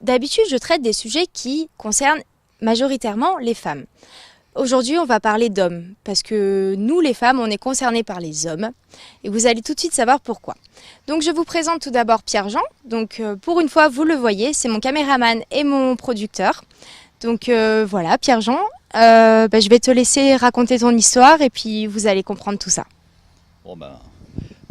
D'habitude, je traite des sujets qui concernent majoritairement les femmes. Aujourd'hui, on va parler d'hommes, parce que nous, les femmes, on est concernées par les hommes, et vous allez tout de suite savoir pourquoi. Donc, je vous présente tout d'abord Pierre-Jean. Donc, pour une fois, vous le voyez, c'est mon caméraman et mon producteur. Donc, voilà, Pierre-Jean, je vais te laisser raconter ton histoire, et puis vous allez comprendre tout ça. Bon ben,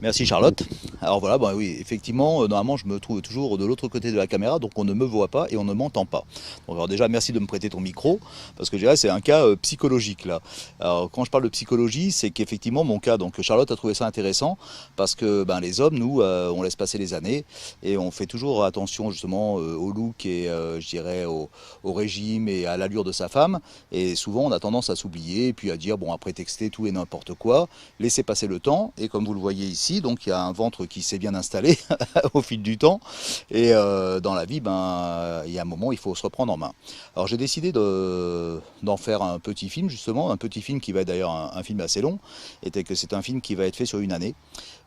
merci Charlotte. Alors voilà, bah oui, effectivement, normalement je me trouve toujours de l'autre côté de la caméra, donc on ne me voit pas et on ne m'entend pas. Donc alors déjà merci de me prêter ton micro, parce que je dirais c'est un cas psychologique là. Alors quand je parle de psychologie, c'est qu'effectivement mon cas, donc Charlotte a trouvé ça intéressant, parce que ben, les hommes, nous, on laisse passer les années, et on fait toujours attention justement au look et je dirais au régime et à l'allure de sa femme, et souvent on a tendance à s'oublier, et puis à dire, bon, à prétexter tout et n'importe quoi, laisser passer le temps, et comme vous le voyez ici, donc il y a un ventre qui s'est bien installé au fil du temps. Et dans la vie, ben, il y a un moment, il faut se reprendre en main. Alors j'ai décidé d'en faire un petit film, justement, un petit film qui va être d'ailleurs un film assez long, et que c'est un film qui va être fait sur une année,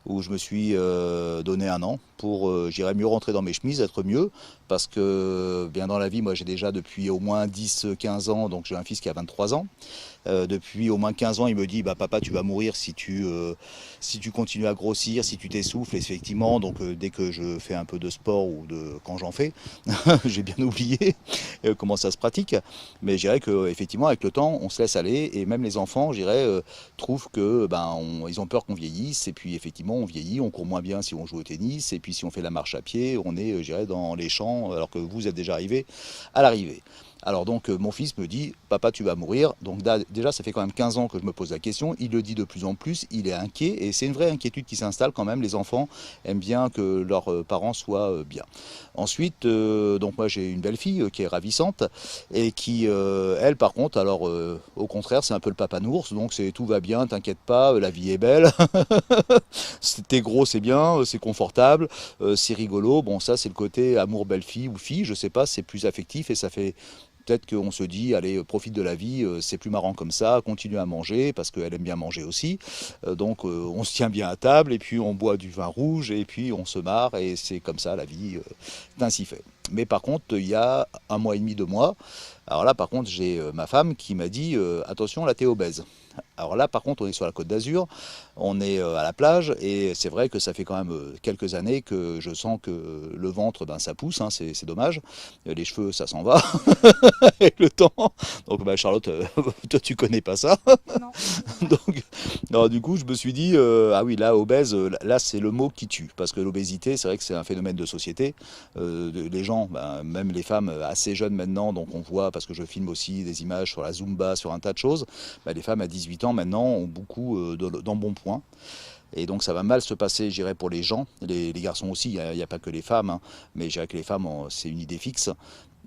où je me suis donné un an pour, j'irais mieux rentrer dans mes chemises, être mieux, parce que bien dans la vie, moi j'ai déjà depuis au moins 10-15 ans, donc j'ai un fils qui a 23 ans. Depuis au moins 15 ans, il me dit, bah, papa, tu vas mourir si tu continues à grossir, si tu t'essouffles, effectivement. Donc dès que je fais un peu de sport ou quand j'en fais, j'ai bien oublié comment ça se pratique. Mais je dirais qu'effectivement, avec le temps, on se laisse aller, et même les enfants, je dirais, trouvent que ils ont peur qu'on vieillisse, et puis effectivement, on vieillit, on court moins bien si on joue au tennis, et puis si on fait la marche à pied, on est, je dirais, dans les champs, alors que vous êtes déjà arrivé à l'arrivée. Alors donc mon fils me dit, papa, tu vas mourir. Donc déjà ça fait quand même 15 ans que je me pose la question, il le dit de plus en plus, il est inquiet, et c'est une vraie inquiétude qui s'installe quand même. Les enfants aiment bien que leurs parents soient bien. Ensuite, donc moi j'ai une belle fille qui est ravissante, et qui, elle par contre, alors au contraire, c'est un peu le papa-nours, donc c'est tout va bien, t'inquiète pas, la vie est belle, t'es gros, c'est bien, c'est confortable, c'est rigolo. Bon, ça c'est le côté amour belle-fille ou fille, je sais pas, c'est plus affectif, et ça fait peut-être qu'on se dit, allez, profite de la vie, c'est plus marrant comme ça, continue à manger, parce qu'elle aime bien manger aussi. Donc on se tient bien à table, et puis on boit du vin rouge, et puis on se marre, et c'est comme ça la vie, c'est ainsi fait. Mais par contre, il y a un mois et demi, 2 mois, alors là par contre j'ai ma femme qui m'a dit, attention, là t'es obèse. Alors là par contre on est sur la Côte d'Azur, on est à la plage, et c'est vrai que ça fait quand même quelques années que je sens que le ventre, ben, ça pousse, hein, c'est dommage. Les cheveux, ça s'en va avec le temps. Donc bah, Charlotte, toi tu connais pas ça. Non. Donc non, du coup je me suis dit, ah oui, là obèse, là c'est le mot qui tue, parce que l'obésité, c'est vrai que c'est un phénomène de société. Les gens, ben, même les femmes assez jeunes maintenant, donc on voit, parce que je filme aussi des images sur la Zumba, sur un tas de choses, ben, les femmes à 18 ans maintenant ont beaucoup d'embonpoint. Et donc ça va mal se passer, je dirais, pour les gens, les garçons aussi, il n'y a pas que les femmes, hein, mais je dirais que les femmes, c'est une idée fixe.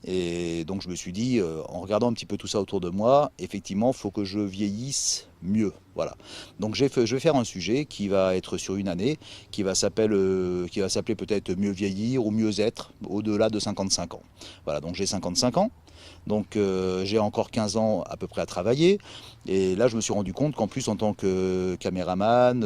Et donc je me suis dit, en regardant un petit peu tout ça autour de moi, effectivement, il faut que je vieillisse mieux. Voilà. Donc je vais faire un sujet qui va être sur une année, qui va s'appeler peut-être Mieux vieillir ou Mieux être au-delà de 55 ans. Voilà, donc j'ai 55 ans. Donc j'ai encore 15 ans à peu près à travailler. Et là, je me suis rendu compte qu'en plus, en tant que caméraman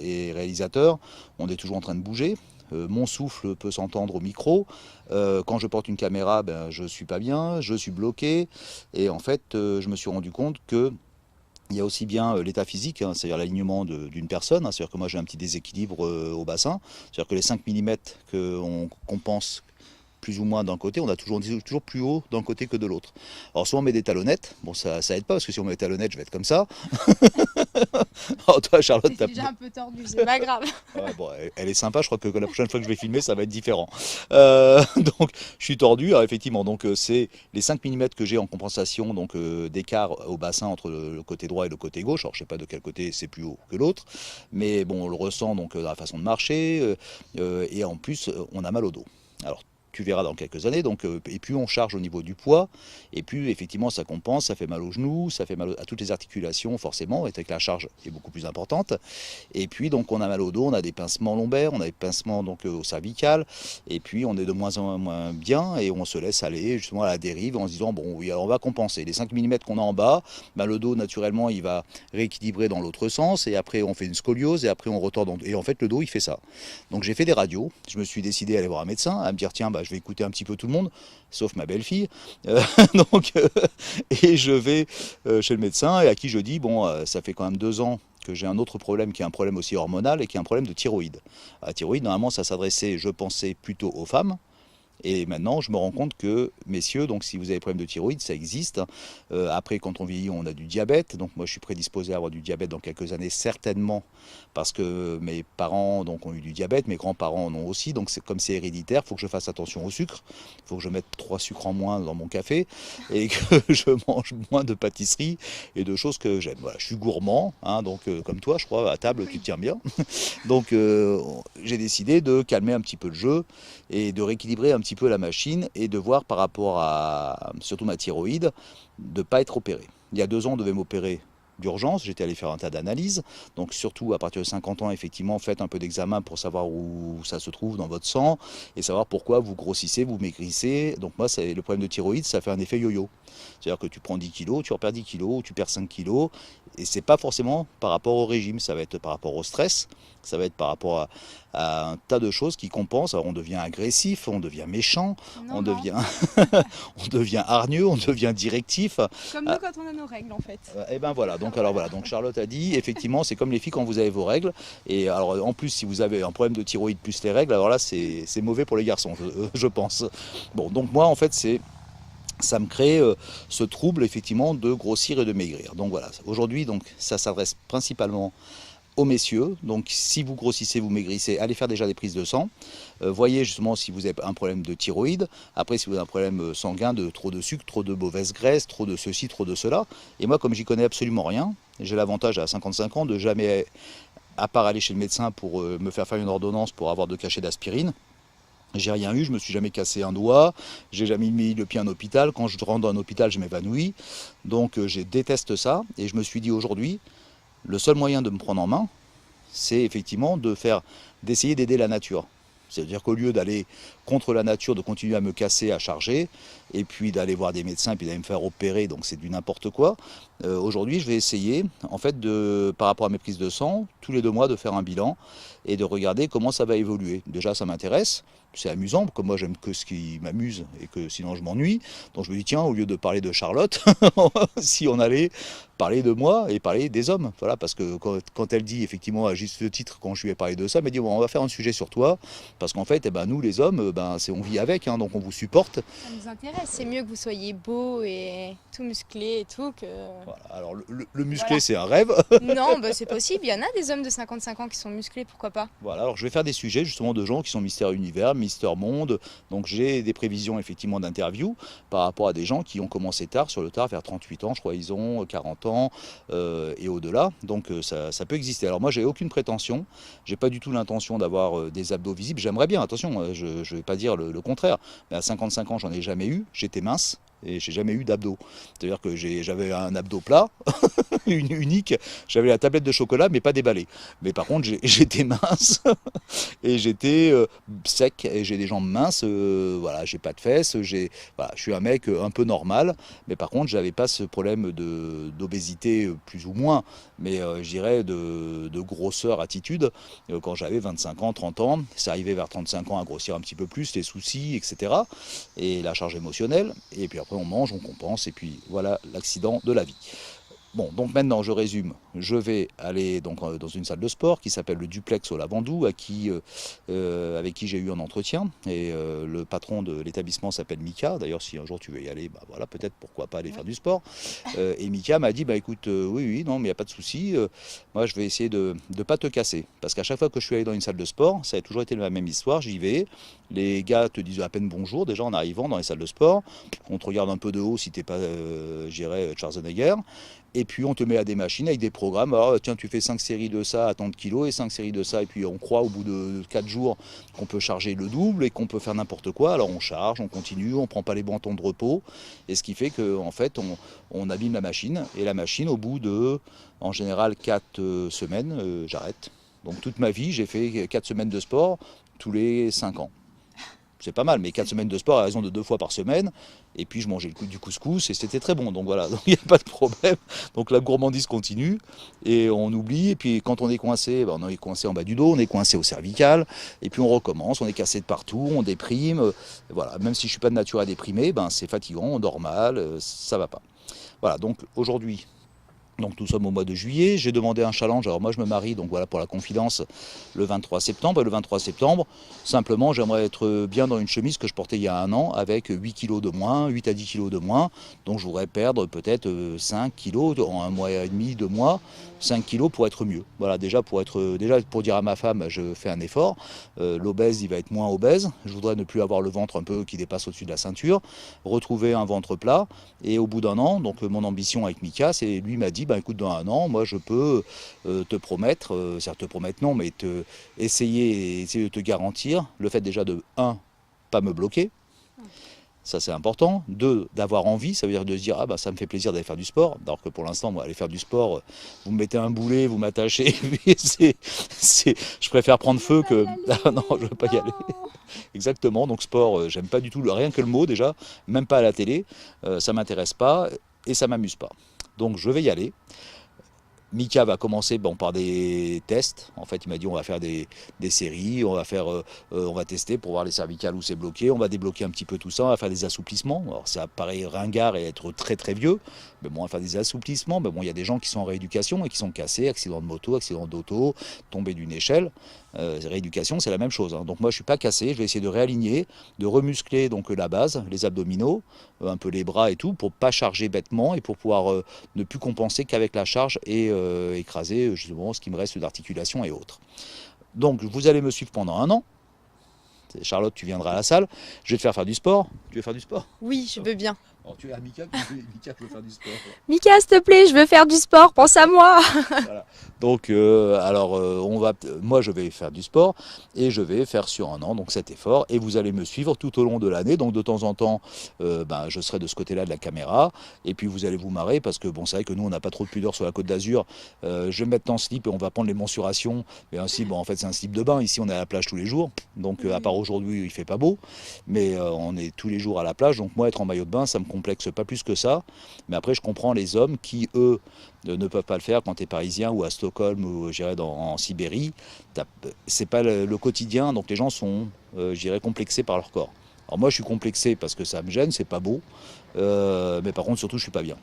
et réalisateur, on est toujours en train de bouger. Mon souffle peut s'entendre au micro. Quand je porte une caméra, ben, je ne suis pas bien, je suis bloqué. Et en fait, je me suis rendu compte que il y a aussi bien l'état physique, hein, c'est-à-dire l'alignement d'une personne, hein, c'est-à-dire que moi j'ai un petit déséquilibre au bassin, c'est-à-dire que les 5 millimètres qu'on compense plus ou moins d'un côté, on a toujours plus haut d'un côté que de l'autre. Alors soit on met des talonnettes, bon ça aide pas, parce que si on met des talonnettes, je vais être comme ça. Alors toi Charlotte, C'est déjà un peu tordu, c'est pas grave. ouais, bon, elle est sympa, je crois que la prochaine fois que je vais filmer, ça va être différent. Donc je suis tordu, alors, effectivement, donc c'est les 5 millimètres que j'ai en compensation, donc d'écart au bassin entre le côté droit et le côté gauche. Alors je sais pas de quel côté c'est plus haut que l'autre, mais bon, on le ressent donc dans la façon de marcher, et en plus on a mal au dos. Alors tu verras dans quelques années, donc, et plus on charge au niveau du poids, et plus effectivement ça compense, ça fait mal aux genoux, ça fait mal à toutes les articulations forcément, et avec la charge qui est beaucoup plus importante. Et puis donc on a mal au dos, on a des pincements lombaires, on a des pincements donc au cervical, et puis on est de moins en moins bien, et on se laisse aller justement à la dérive en se disant, bon oui, alors on va compenser. Les 5 millimètres qu'on a en bas, ben, le dos naturellement il va rééquilibrer dans l'autre sens, et après on fait une scoliose, et après on retourne, et en fait le dos il fait ça. Donc j'ai fait des radios, je me suis décidé à aller voir un médecin, à me dire, tiens, bah, je vais écouter un petit peu tout le monde, sauf ma belle-fille. Euh, donc, et je vais chez le médecin et à qui je dis, bon, ça fait quand même 2 ans que j'ai un autre problème qui est un problème aussi hormonal et qui est un problème de thyroïde. La thyroïde, normalement, ça s'adressait, je pensais, plutôt aux femmes. Et maintenant, je me rends compte que, messieurs, donc si vous avez des problèmes de thyroïde, ça existe. Après, quand on vieillit, on a du diabète. Donc moi, je suis prédisposé à avoir du diabète dans quelques années, certainement, parce que mes parents donc, ont eu du diabète, mes grands-parents en ont aussi. Donc comme c'est héréditaire, il faut que je fasse attention au sucre. Il faut que je mette 3 sucres en moins dans mon café et que je mange moins de pâtisseries et de choses que j'aime. Voilà, je suis gourmand, hein, donc comme toi, je crois, à table, tu te tiens bien. Donc j'ai décidé de calmer un petit peu le jeu et de rééquilibrer un petit peu la machine et de voir par rapport à surtout ma thyroïde de ne pas être opéré. Il y a 2 ans, on devait m'opérer d'urgence, j'étais allé faire un tas d'analyses, donc surtout à partir de 50 ans, effectivement, faites un peu d'examen pour savoir où ça se trouve dans votre sang et savoir pourquoi vous grossissez, vous maigrissez. Donc moi, le problème de thyroïde, ça fait un effet yo-yo. C'est-à-dire que tu prends 10 kilos, tu reperds 10 kilos, tu perds 5 kilos, et c'est pas forcément par rapport au régime, ça va être par rapport au stress, ça va être par rapport à un tas de choses qui compensent. Alors on devient agressif, on devient méchant, Non, on non. devient, on devient hargneux, on devient directif. Comme nous quand on a nos règles en fait. Et ben voilà, donc Charlotte a dit, effectivement, c'est comme les filles quand vous avez vos règles. Et alors en plus, si vous avez un problème de thyroïde plus les règles, alors là c'est mauvais pour les garçons, je pense. Bon, donc moi en fait ça me crée ce trouble effectivement de grossir et de maigrir. Donc voilà, aujourd'hui donc ça s'adresse principalement aux messieurs. Donc si vous grossissez, vous maigrissez, allez faire déjà des prises de sang. Voyez justement si vous avez un problème de thyroïde. Après, si vous avez un problème sanguin, de trop de sucre, trop de mauvaise graisse, trop de ceci, trop de cela. Et moi, comme j'y connais absolument rien, j'ai l'avantage à 55 ans de jamais, à part aller chez le médecin pour me faire une ordonnance pour avoir 2 cachets d'aspirine. J'ai rien eu, je me suis jamais cassé un doigt, j'ai jamais mis le pied en hôpital. Quand je rentre dans un hôpital, je m'évanouis. Donc je déteste ça. Et je me suis dit aujourd'hui, le seul moyen de me prendre en main, c'est effectivement d'essayer d'aider la nature. C'est-à-dire qu'au lieu d'aller contre la nature, de continuer à me casser, à charger, et puis d'aller voir des médecins, et puis d'aller me faire opérer, donc c'est du n'importe quoi. Aujourd'hui, je vais essayer, en fait, par rapport à mes prises de sang, tous les 2 mois, de faire un bilan et de regarder comment ça va évoluer. Déjà, ça m'intéresse. C'est amusant, comme moi j'aime que ce qui m'amuse et que sinon je m'ennuie. Donc je me dis tiens, au lieu de parler de Charlotte, si on allait parler de moi et parler des hommes. Voilà, parce que quand elle dit effectivement à juste titre, quand je lui ai parlé de ça, elle m'a dit bon, on va faire un sujet sur toi, parce qu'en fait, eh ben, nous les hommes, on vit avec, hein, donc on vous supporte. Ça nous intéresse, c'est mieux que vous soyez beau et tout musclé et tout que... Voilà. Alors le musclé, Voilà. c'est un rêve. Non, bah, c'est possible, il y en a des hommes de 55 ans qui sont musclés, pourquoi pas? Voilà, alors je vais faire des sujets justement de gens qui sont Mister Univers, Mister Monde. Donc j'ai des prévisions effectivement d'interviews par rapport à des gens qui ont commencé tard, sur le tard, vers 38 ans, je crois ils ont 40 ans et au-delà. Donc ça peut exister. Alors moi j'ai aucune prétention, j'ai pas du tout l'intention d'avoir des abdos visibles. J'aimerais bien, attention, je ne vais pas dire le contraire. Mais à 55 ans j'en ai jamais eu, j'étais mince. Et j'ai jamais eu d'abdos. C'est-à-dire que j'avais un abdos plat, unique, j'avais la tablette de chocolat mais pas déballée. Mais par contre j'étais mince et j'étais sec et j'ai des jambes minces, voilà, j'ai pas de fesses, voilà, je suis un mec un peu normal, mais par contre j'avais pas ce problème d'obésité plus ou moins, mais je dirais de grosseur attitude quand j'avais 25 ans, 30 ans, c'est arrivé vers 35 ans à grossir un petit peu plus, les soucis, etc. et la charge émotionnelle, et puis après on mange, on compense, et puis voilà l'accident de la vie. Bon, donc maintenant je résume, je vais aller donc dans une salle de sport qui s'appelle le Duplex au Lavandou, avec qui j'ai eu un entretien, et le patron de l'établissement s'appelle Mika. D'ailleurs si un jour tu veux y aller, bah voilà, peut-être pourquoi pas aller faire du sport. Et Mika m'a dit bah écoute, oui, non mais il n'y a pas de souci, moi je vais essayer de ne pas te casser, parce qu'à chaque fois que je suis allé dans une salle de sport, ça a toujours été la même histoire, j'y vais, les gars te disent à peine bonjour déjà en arrivant dans les salles de sport, on te regarde un peu de haut si t'es pas, j'irais, Schwarzenegger. Et puis on te met à des machines avec des programmes. Alors, tiens, tu fais 5 séries de ça à tant de kilos et 5 séries de ça. Et puis on croit au bout de 4 jours qu'on peut charger le double et qu'on peut faire n'importe quoi. Alors on charge, on continue, on ne prend pas les bons temps de repos. Et ce qui fait qu'en fait, on abîme la machine. Et la machine, au bout de, en général, 4 semaines, j'arrête. Donc toute ma vie, j'ai fait 4 semaines de sport tous les 5 ans. c'est pas mal, mais 4 semaines de sport à raison de 2 fois par semaine. Et puis je mangeais du couscous et c'était très bon. Donc voilà, il n'y a pas de problème. Donc la gourmandise continue et on oublie. Et puis quand on est coincé, ben, on est coincé en bas du dos, on est coincé au cervical. Et puis on recommence, on est cassé de partout, on déprime. Voilà, même si je ne suis pas de nature à déprimer, ben, c'est fatigant, on dort mal, ça va pas. Voilà, donc aujourd'hui. Donc nous sommes au mois de juillet, j'ai demandé un challenge, alors moi je me marie, donc voilà pour la confidence, le 23 septembre. Et le 23 septembre, simplement j'aimerais être bien dans une chemise que je portais il y a un an, avec 8 kilos de moins, 8 à 10 kilos de moins. Donc je voudrais perdre peut-être 5 kilos en un mois et demi, 2 mois, 5 kilos pour être mieux. Voilà, déjà pour dire à ma femme, je fais un effort. L'obèse, il va être moins obèse. Je voudrais ne plus avoir le ventre un peu qui dépasse au-dessus de la ceinture, retrouver un ventre plat. Et au bout d'un an, donc mon ambition avec Mika, c'est lui m'a dit, ben écoute, dans un an, moi je peux te promettre, certes te promettre non, mais essayer de te garantir le fait déjà de pas me bloquer. Ça c'est important. 2, d'avoir envie, ça veut dire de se dire ah bah ça me fait plaisir d'aller faire du sport. Alors que pour l'instant, moi aller faire du sport, vous me mettez un boulet, vous m'attachez, je préfère prendre feu que. Ah non, je veux pas y aller. Exactement. Donc sport, j'aime pas du tout rien que le mot déjà, même pas à la télé, ça m'intéresse pas et ça m'amuse pas. Donc je vais y aller. Mika va commencer par des tests. En fait, il m'a dit on va faire des séries, on va tester pour voir les cervicales où c'est bloqué, on va débloquer un petit peu tout ça, on va faire des assouplissements. Alors ça paraît ringard et être très très vieux, mais bon, on va faire des assouplissements. Mais bon, il y a des gens qui sont en rééducation et qui sont cassés, accident de moto, accident d'auto, tombé d'une échelle. Rééducation, c'est la même chose. Hein. Donc moi, je suis pas cassé. Je vais essayer de réaligner, de remuscler donc la base, les abdominaux, un peu les bras et tout, pour pas charger bêtement et pour pouvoir ne plus compenser qu'avec la charge et écraser justement ce qui me reste d'articulation et autres. Donc vous allez me suivre pendant un an. Charlotte, tu viendras à la salle. Je vais te faire faire du sport. Tu veux faire du sport? Oui, je veux bien. Alors tu es à Mika, Mika veut faire du sport. Mika, s'il te plaît, je veux faire du sport, pense à moi. Voilà. Donc, moi je vais faire du sport et je vais faire sur un an donc cet effort et vous allez me suivre tout au long de l'année. Donc de temps en temps, je serai de ce côté-là de la caméra et puis vous allez vous marrer parce que bon, c'est vrai que nous on n'a pas trop de pudeur sur la Côte d'Azur. Je vais me mettre en slip et on va prendre les mensurations. Et ainsi, bon, en fait c'est un slip de bain. Ici on est à la plage tous les jours. Donc à part aujourd'hui il fait pas beau, mais on est tous les jours à la plage. Donc moi être en maillot de bain, ça me complexe pas plus que ça. Mais après je comprends les hommes qui eux ne peuvent pas le faire quand tu es parisien ou à Stockholm ou en Sibérie. C'est pas le quotidien, donc les gens sont complexés par leur corps. Alors moi je suis complexé parce que ça me gêne, c'est pas beau, mais par contre surtout je suis pas bien.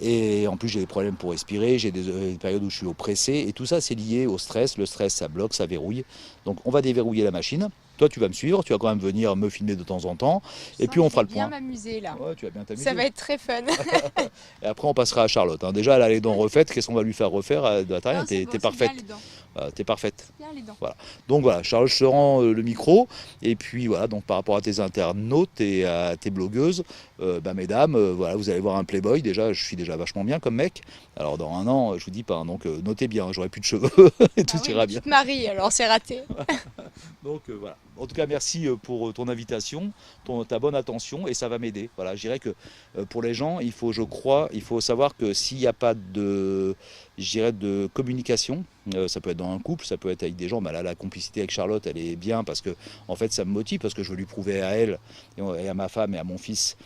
Et en plus j'ai des problèmes pour respirer, j'ai des périodes où je suis oppressé et tout ça c'est lié au stress. Le stress ça bloque, ça verrouille. Donc on va déverrouiller la machine. Toi tu vas me suivre, tu vas quand même venir me filmer de temps en temps et puis on fera le point. Je vais bien m'amuser là. Ouais, tu vas bien t'amuser. Ça va être très fun. Et après on passera à Charlotte. Hein. Déjà elle a les dents refaites, qu'est-ce qu'on va lui faire refaire? T'es parfaite. T'es parfaite. Bien les dents. Voilà. Donc voilà, Charlotte, je te rends le micro. Et puis voilà, donc par rapport à tes internautes et à tes blogueuses, mesdames, voilà, vous allez voir un playboy. Déjà, je suis déjà vachement bien comme mec. Alors dans un an, je vous dis pas, hein, donc notez bien, j'aurai plus de cheveux et tout ira bien. Tu te maries, alors c'est raté. Donc voilà. En tout cas, merci pour ton invitation, ta bonne attention, et ça va m'aider. Voilà, je dirais que pour les gens, il faut savoir que s'il n'y a pas de communication, ça peut être dans un couple, ça peut être avec des gens. Là, la complicité avec Charlotte, elle est bien parce que, en fait, ça me motive parce que je veux lui prouver à elle et à ma femme et à mon fils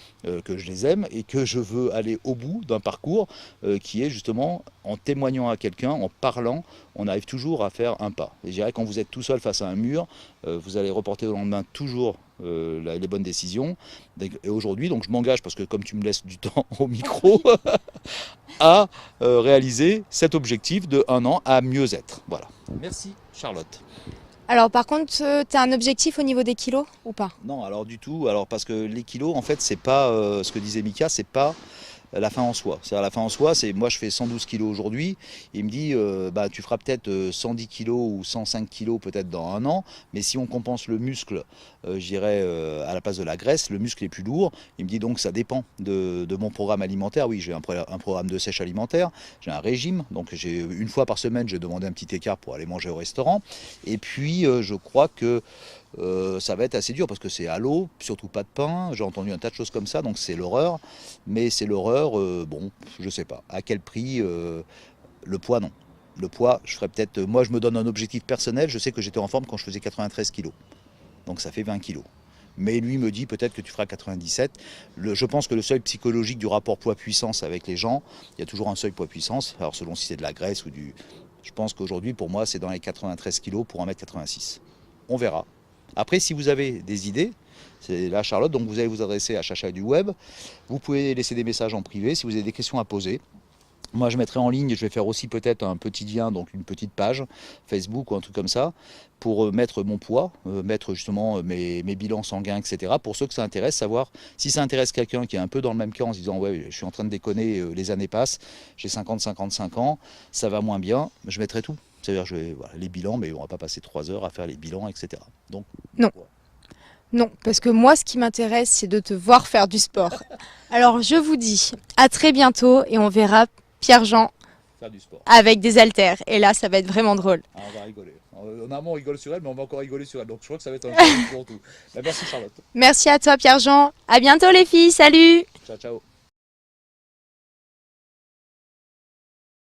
que je les aime et que je veux aller au bout d'un parcours qui est justement en témoignant à quelqu'un, en parlant, on arrive toujours à faire un pas. Et je dirais quand vous êtes tout seul face à un mur, vous allez reporter au lendemain toujours les bonnes décisions. Et aujourd'hui, donc je m'engage, parce que comme tu me laisses du temps au micro, à réaliser cet objectif de un an à mieux être. Voilà. Merci Charlotte. Alors par contre, tu as un objectif au niveau des kilos ou pas? Non, alors du tout. Alors parce que les kilos, en fait, c'est pas ce que disait Mika, c'est pas la fin en soi. C'est-à-dire la fin en soi, c'est moi je fais 112 kilos aujourd'hui, il me dit tu feras peut-être 110 kilos ou 105 kilos peut-être dans un an, mais si on compense le muscle, à la place de la graisse, le muscle est plus lourd. Il me dit donc ça dépend de mon programme alimentaire. Oui, j'ai un programme de sèche alimentaire, j'ai un régime, donc j'ai une fois par semaine, j'ai demandé un petit écart pour aller manger au restaurant. Et puis je crois que ça va être assez dur parce que c'est à l'eau, surtout pas de pain. J'ai entendu un tas de choses comme ça, donc c'est l'horreur. Mais c'est l'horreur, bon, je sais pas. À quel prix le poids, non. Le poids, je ferais peut-être. Moi, je me donne un objectif personnel. Je sais que j'étais en forme quand je faisais 93 kilos. Donc ça fait 20 kilos. mais lui me dit peut-être que tu feras 97. Je pense que le seuil psychologique du rapport poids-puissance avec les gens, il y a toujours un seuil poids-puissance, alors selon si c'est de la graisse ou du... Je pense qu'aujourd'hui, pour moi, c'est dans les 93 kg pour 1m86. On verra. Après, si vous avez des idées, c'est là Charlotte, donc vous allez vous adresser à Chacha du Web. Vous pouvez laisser des messages en privé si vous avez des questions à poser. Moi, je mettrai en ligne, je vais faire aussi peut-être un petit lien, donc une petite page Facebook ou un truc comme ça, pour mettre mon poids, mettre justement mes bilans sanguins, etc. Pour ceux que ça intéresse, savoir si ça intéresse quelqu'un qui est un peu dans le même cas en se disant ouais, je suis en train de déconner, les années passent, j'ai 50-55 ans, ça va moins bien, je mettrai tout. C'est-à-dire voilà, les bilans, mais on va pas passer 3 heures à faire les bilans, etc. Donc, non. Voilà. Non, parce que moi, ce qui m'intéresse, c'est de te voir faire du sport. Alors, je vous dis à très bientôt et on verra Pierre-Jean Faire du sport. avec des haltères. Et là, ça va être vraiment drôle. Ah, on va rigoler. On rigole sur elle, mais on va encore rigoler sur elle. Donc je crois que ça va être un challenge pour tout. Merci Charlotte. Merci à toi, Pierre-Jean. À bientôt, les filles. Salut! Ciao, ciao.